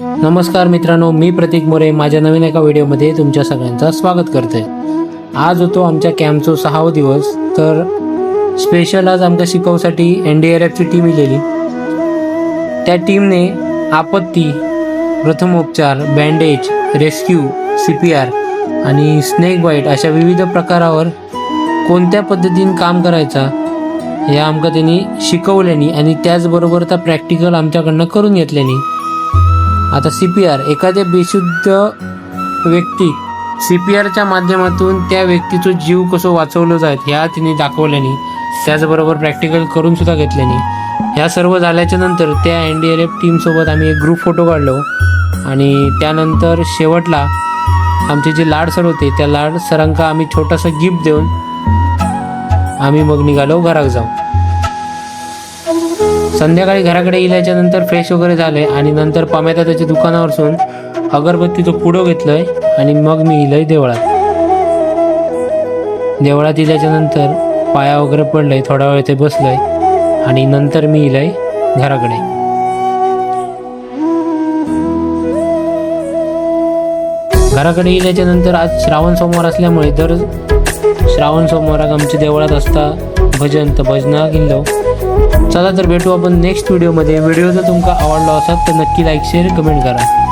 नमस्कार मित्रांनो, मी प्रतीक मोरे माझ्या नवीन एका व्हिडिओमध्ये तुमच्या सगळ्यांचं स्वागत करते। आज होतो आमच्या कॅम्पचा 6वा दिवस। तर स्पेशल आज आमच्या शिकवसाठी NDRFची टीम इलेली। त्या टीमने आपत्ती, प्रथमोपचार, बँडेज, रेस्क्यू, CPR आणि स्नेक बाईट अशा विविध प्रकारावर कोणत्या पद्धतीने काम करायचा या आमका त्यांनी शिकवल्यानी आणि त्याचबरोबर त्या प्रॅक्टिकल आमच्याकडनं करून घेतल्यानी। आता CPR एखाद्या बेशुद्ध व्यक्ती CPRच्या माध्यमातून त्या व्यक्तीचा जीव कसं वाचवलं जात ह्या तिने दाखवल्यानी, त्याचबरोबर प्रॅक्टिकल करून सुद्धा घेतल्यानी। ह्या सर्व झाल्याच्या नंतर त्या NDRF टीमसोबत आम्ही एक ग्रुप फोटो काढलो आणि त्यानंतर शेवटला आमचे जे लाड सर होते त्या लाड सरांका आम्ही छोटासा गिफ्ट देऊन आम्ही मग निघालो घरात जाऊ। संध्याकाळी घराकडे गेल्याच्या नंतर फ्रेश वगैरे झाले आणि नंतर पम्याता त्याच्या दुकानावरसून अगरबत्तीचं पुडो घेतलंय आणि मग मी इलय देवळात। देवळात इल्याच्या नंतर पाया वगैरे पडलंय, थोडा वेळ ते बसलंय आणि नंतर मी इलय घराकडे। घराकडे इल्याच्या नंतर आज श्रावण सोमवार असल्यामुळे दर श्रावण सोमवाराक आमच्या देवळात असता भजन, तर भजनाक गेलो। चला तर भेटू आपण नेक्स्ट व्हिडिओमध्ये। व्हिडिओ जर तुमका आवडला असेल तर नक्की लाईक, शेअर, कमेंट करा।